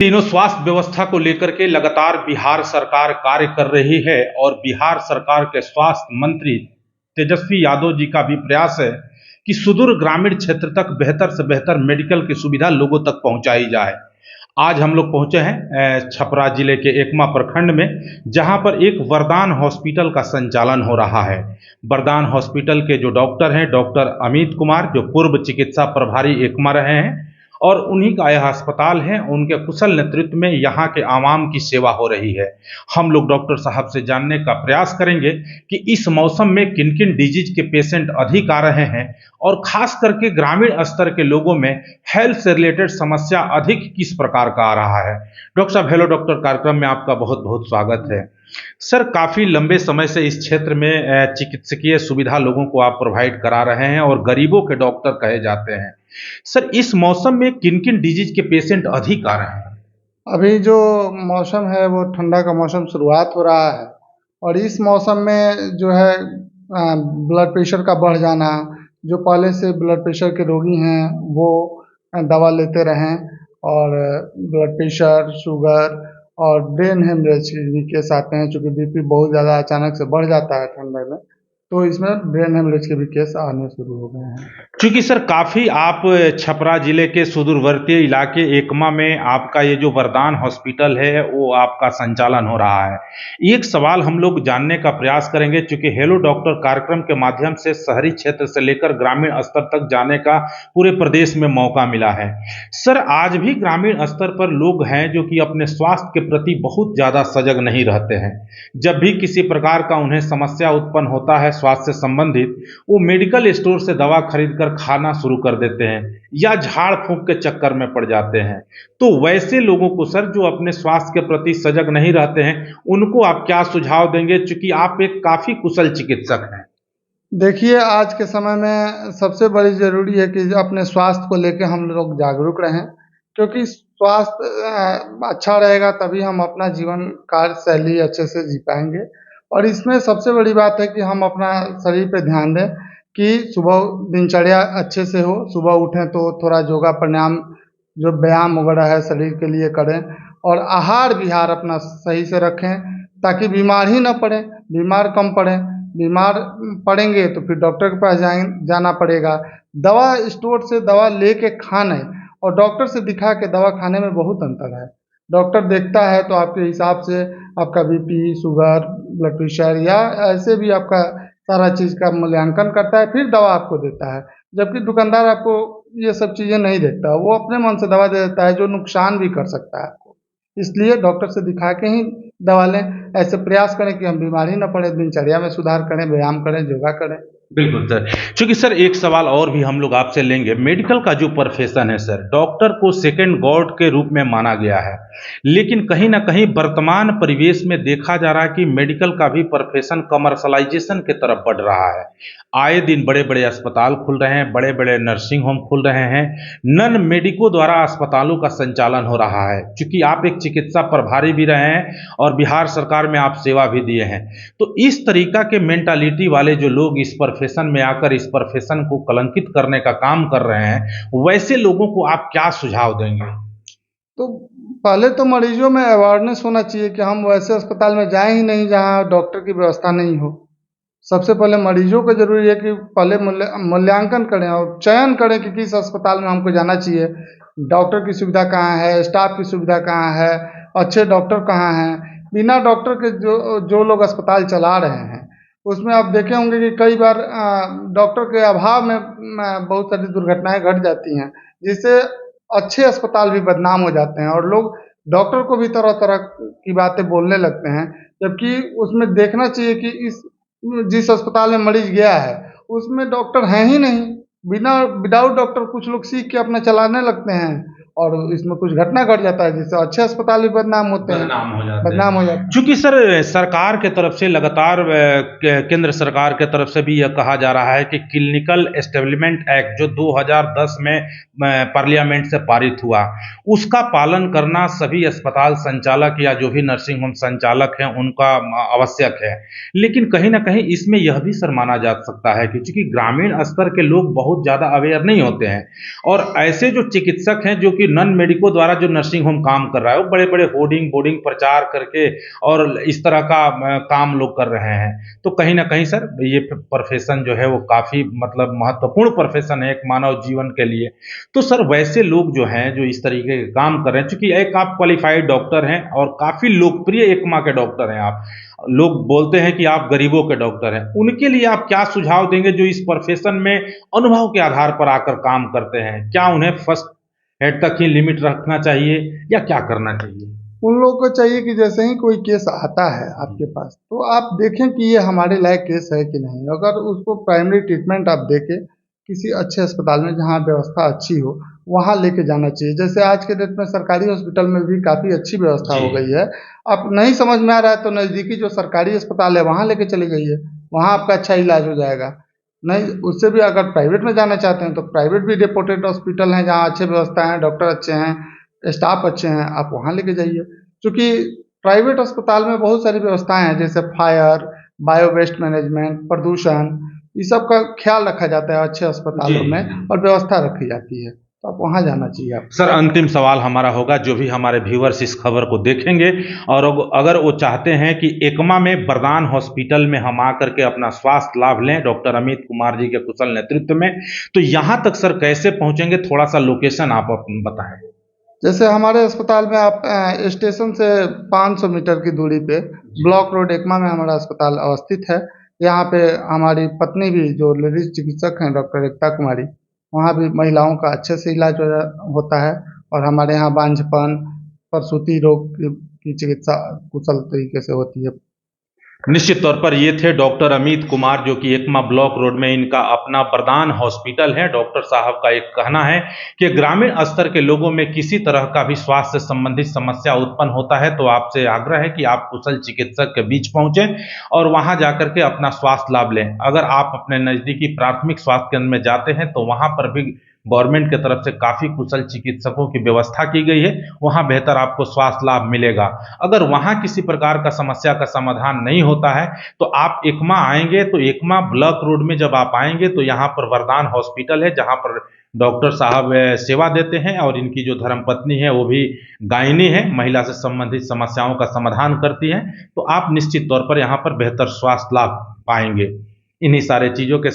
तीनों स्वास्थ्य व्यवस्था को लेकर के लगातार बिहार सरकार कार्य कर रही है और बिहार सरकार के स्वास्थ्य मंत्री तेजस्वी यादव जी का भी प्रयास है कि सुदूर ग्रामीण क्षेत्र तक बेहतर से बेहतर मेडिकल की सुविधा लोगों तक पहुंचाई जाए। आज हम लोग पहुंचे हैं छपरा जिले के एकमा प्रखंड में, जहां पर एक वरदान हॉस्पिटल का संचालन हो रहा है। वरदान हॉस्पिटल के जो डॉक्टर हैं, डॉक्टर अमित कुमार, जो पूर्व चिकित्सा प्रभारी एकमा रहे हैं और उन्हीं का यह अस्पताल है, उनके कुशल नेतृत्व में यहाँ के आवाम की सेवा हो रही है। हम लोग डॉक्टर साहब से जानने का प्रयास करेंगे कि इस मौसम में किन किन डिजीज के पेशेंट अधिक आ रहे हैं और खास करके ग्रामीण स्तर के लोगों में हेल्थ से रिलेटेड समस्या अधिक किस प्रकार का आ रहा है। डॉक्टर साहब, हेलो डॉक्टर कार्यक्रम में आपका बहुत बहुत स्वागत है। सर, काफ़ी लंबे समय से इस क्षेत्र में चिकित्सकीय सुविधा लोगों को आप प्रोवाइड करा रहे हैं और गरीबों के डॉक्टर कहे जाते हैं। सर, इस मौसम में किन किन डिजीज के पेशेंट अधिक आ रहे हैं? अभी जो मौसम है वो ठंडा का मौसम शुरुआत हो रहा है और इस मौसम में जो है ब्लड प्रेशर का बढ़ जाना, जो पहले से ब्लड प्रेशर के रोगी हैं वो दवा लेते रहें और ब्लड प्रेशर, शुगर और ब्रेन हेमरेज के भी केस आते हैं। चूँकि बीपी बहुत ज़्यादा अचानक से बढ़ जाता है ठंडे में, तो इसमें ब्रेन हेमरेज के भी केस आने शुरू हो गए हैं। क्योंकि सर काफ़ी आप छपरा जिले के सुदूरवर्ती इलाके एकमा में आपका ये जो वरदान हॉस्पिटल है वो आपका संचालन हो रहा है। एक सवाल हम लोग जानने का प्रयास करेंगे, चूंकि हेलो डॉक्टर कार्यक्रम के माध्यम से शहरी क्षेत्र से लेकर ग्रामीण स्तर तक जाने का पूरे प्रदेश में मौका मिला है। सर, आज भी ग्रामीण स्तर पर लोग हैं जो कि अपने स्वास्थ्य के प्रति बहुत ज़्यादा सजग नहीं रहते हैं। जब भी किसी प्रकार का उन्हें समस्या उत्पन्न होता है स्वास्थ्य से संबंधित, वो मेडिकल स्टोर से दवा खरीद कर खाना शुरू कर देते हैं या झाड़ फूंक के चक्कर में पड़ जाते हैं। तो वैसे लोगों को सर, जो अपने स्वास्थ्य के प्रति सजग नहीं रहते हैं, उनको आप क्या सुझाव देंगे, चूंकि आप एक काफी कुशल चिकित्सक हैं? देखिए, आज के समय में सबसे बड़ी ज़रूरी है कि अपने स्वास्थ्य को लेके हम लोग जागरूक रहें, क्योंकि स्वास्थ्य अच्छा रहेगा तभी हम अपना जीवन कार्य शैली अच्छे से जी पाएंगे। और इसमें सबसे बड़ी बात है कि हम अपना शरीर पे ध्यान दें कि सुबह दिनचर्या अच्छे से हो। सुबह उठें तो थोड़ा योगा प्राणायाम, जो व्यायाम वगैरह है शरीर के लिए करें और आहार विहार अपना सही से रखें ताकि बीमार ही ना पड़ें, बीमार कम पड़ें। बीमार पड़ेंगे तो फिर डॉक्टर के पास जाना पड़ेगा। दवा स्टोर से दवा लेके खाने और डॉक्टर से दिखा के दवा खाने में बहुत अंतर है। डॉक्टर देखता है तो आपके हिसाब से आपका बीपी, शुगर, ब्लड प्रेशर या ऐसे भी आपका सारा चीज़ का मूल्यांकन करता है, फिर दवा आपको देता है। जबकि दुकानदार आपको ये सब चीज़ें नहीं देखता, वो अपने मन से दवा दे देता है जो नुकसान भी कर सकता है आपको। इसलिए डॉक्टर से दिखा के ही दवा लें। ऐसे प्रयास करें कि हम बीमार ही ना पड़े, दिनचर्या में सुधार करें, व्यायाम करें, योगा करें। बिल्कुल सर। चूंकि सर एक सवाल और भी हम लोग आपसे लेंगे। मेडिकल का जो प्रोफेशन है सर, डॉक्टर को सेकंड गॉड के रूप में माना गया है, लेकिन कहीं ना कहीं वर्तमान परिवेश में देखा जा रहा है कि मेडिकल का भी प्रोफेशन कमर्शलाइजेशन की तरफ बढ़ रहा है। आए दिन बड़े बड़े अस्पताल खुल रहे हैं, बड़े बड़े नर्सिंग होम खुल रहे हैं, नन मेडिको द्वारा अस्पतालों का संचालन हो रहा है। चूंकि आप एक चिकित्सा प्रभारी भी रहे हैं और बिहार सरकार में आप सेवा भी दिए हैं, तो इस तरीका के मेंटालिटी वाले जो लोग इस प्रोफेशन में आकर इस प्रोफेशन को कलंकित करने का काम कर रहे हैं, वैसे लोगों को आप क्या सुझाव देंगे? तो पहले तो मरीजों में अवेयरनेस होना चाहिए कि हम वैसे अस्पताल में जाएं ही नहीं जहां डॉक्टर की व्यवस्था नहीं हो। सबसे पहले मरीजों को ज़रूरी है कि पहले मूल्यांकन करें और चयन करें कि किस अस्पताल में हमको जाना चाहिए। डॉक्टर की सुविधा कहाँ है, स्टाफ की सुविधा कहाँ है, अच्छे डॉक्टर कहाँ हैं। बिना डॉक्टर के जो लोग अस्पताल चला रहे हैं, उसमें आप देखे होंगे कि कई बार डॉक्टर के अभाव में बहुत सारी दुर्घटनाएं घट जाती हैं, जिससे अच्छे अस्पताल भी बदनाम हो जाते हैं और लोग डॉक्टर को भी तरह तरह की बातें बोलने लगते हैं। जबकि उसमें देखना चाहिए कि जिस अस्पताल में मरीज गया है उसमें डॉक्टर हैं ही नहीं। विदाउट डॉक्टर कुछ लोग सीख के अपना चलाने लगते हैं और इसमें कुछ घटना घट जाता है जिससे अच्छे अस्पताल भी बदनाम होते हैं, बदनाम हो जाते हैं। चूंकि सर सरकार के तरफ से लगातार केंद्र सरकार के तरफ से भी यह कहा जा रहा है कि क्लिनिकल एस्टेब्लिशमेंट एक्ट जो 2010 में पार्लियामेंट से पारित हुआ, उसका पालन करना सभी अस्पताल संचालक या जो भी नर्सिंग होम संचालक हैं उनका आवश्यक है। लेकिन कहीं ना कहीं इसमें यह भी सर माना जा सकता है कि चूंकि ग्रामीण स्तर के लोग बहुत ज़्यादा अवेयर नहीं होते हैं और ऐसे जो चिकित्सक हैं जो क्योंकि नॉन मेडिको द्वारा जो नर्सिंग होम काम कर रहा है वो बड़े बड़े होर्डिंग बोर्डिंग प्रचार करके और इस तरह का काम लोग कर रहे हैं। तो कहीं ना कहीं सर ये प्रोफेशन जो है वो काफ़ी मतलब महत्वपूर्ण प्रोफेशन है एक मानव जीवन के लिए। तो सर वैसे लोग जो हैं जो इस तरीके के काम कर रहे हैं, चूंकि एक आप क्वालिफाइड डॉक्टर हैं और काफ़ी लोकप्रिय एकमा के डॉक्टर हैं आप, लोग बोलते हैं कि आप गरीबों के डॉक्टर हैं, उनके लिए आप क्या सुझाव देंगे जो इस प्रोफेशन में अनुभव के आधार पर आकर काम करते हैं? क्या उन्हें फर्स्ट हेड तक ही लिमिट रखना चाहिए या क्या करना चाहिए? उन लोगों को चाहिए कि जैसे ही कोई केस आता है आपके पास तो आप देखें कि ये हमारे लायक केस है कि नहीं। अगर उसको प्राइमरी ट्रीटमेंट आप देके किसी अच्छे अस्पताल में जहाँ व्यवस्था अच्छी हो वहाँ लेके जाना चाहिए। जैसे आज के डेट में सरकारी हॉस्पिटल में भी काफ़ी अच्छी व्यवस्था जी। हो गई है। अब नहीं समझ में आ रहा है तो नज़दीकी जो सरकारी अस्पताल है वहाँ लेके चली जाइए, वहाँ आपका अच्छा इलाज हो जाएगा। नहीं उससे भी अगर प्राइवेट में जाना चाहते हैं तो प्राइवेट भी रेपुटेड हॉस्पिटल हैं जहाँ अच्छे व्यवस्था हैं, डॉक्टर अच्छे हैं, स्टाफ अच्छे हैं, आप वहाँ लेके जाइए। क्योंकि प्राइवेट अस्पताल में बहुत सारी व्यवस्थाएं हैं जैसे फायर, बायो वेस्ट मैनेजमेंट, प्रदूषण, ये सब का ख्याल रखा जाता है अच्छे अस्पतालों जी। में और व्यवस्था रखी जाती है, तो आप वहाँ जाना चाहिए आप। सर अंतिम सवाल हमारा होगा, जो भी हमारे व्यूअर्स इस खबर को देखेंगे और अगर वो चाहते हैं कि एकमा में वरदान हॉस्पिटल में हम आकर के अपना स्वास्थ्य लाभ लें डॉक्टर अमित कुमार जी के कुशल नेतृत्व में, तो यहाँ तक सर कैसे पहुँचेंगे? थोड़ा सा लोकेशन आप बताएं। जैसे हमारे अस्पताल में आप स्टेशन से 500 मीटर की दूरी पे ब्लॉक रोड एकमा में हमारा अस्पताल अवस्थित है। यहाँ पे हमारी पत्नी भी जो लेडीज चिकित्सक हैं डॉक्टर एकता कुमारी, वहाँ भी महिलाओं का अच्छे से इलाज होता है और हमारे यहाँ बांझपन, प्रसूति रोग की चिकित्सा कुशल तरीके से होती है। निश्चित तौर पर ये थे डॉक्टर अमित कुमार, जो कि एकमा ब्लॉक रोड में इनका अपना वरदान हॉस्पिटल है। डॉक्टर साहब का एक कहना है कि ग्रामीण स्तर के लोगों में किसी तरह का भी स्वास्थ्य से संबंधित समस्या उत्पन्न होता है तो आपसे आग्रह है कि आप कुशल चिकित्सक के बीच पहुंचें और वहां जाकर के अपना स्वास्थ्य लाभ लें। अगर आप अपने नजदीकी प्राथमिक स्वास्थ्य केंद्र में जाते हैं तो वहां पर भी गवर्नमेंट की तरफ से काफ़ी कुशल चिकित्सकों की व्यवस्था की गई है, वहाँ बेहतर आपको स्वास्थ्य लाभ मिलेगा। अगर वहाँ किसी प्रकार का समस्या का समाधान नहीं होता है तो आप एकमा आएंगे, तो एकमा ब्लॉक रोड में जब आप आएंगे तो यहाँ पर वरदान हॉस्पिटल है जहाँ पर डॉक्टर साहब सेवा देते हैं और इनकी जो धर्मपत्नी है वो भी गायनी है, महिला से संबंधित समस्याओं का समाधान करती हैं। तो आप निश्चित तौर पर यहाँ पर बेहतर स्वास्थ्य लाभ पाएंगे। इन्हीं सारे चीज़ों के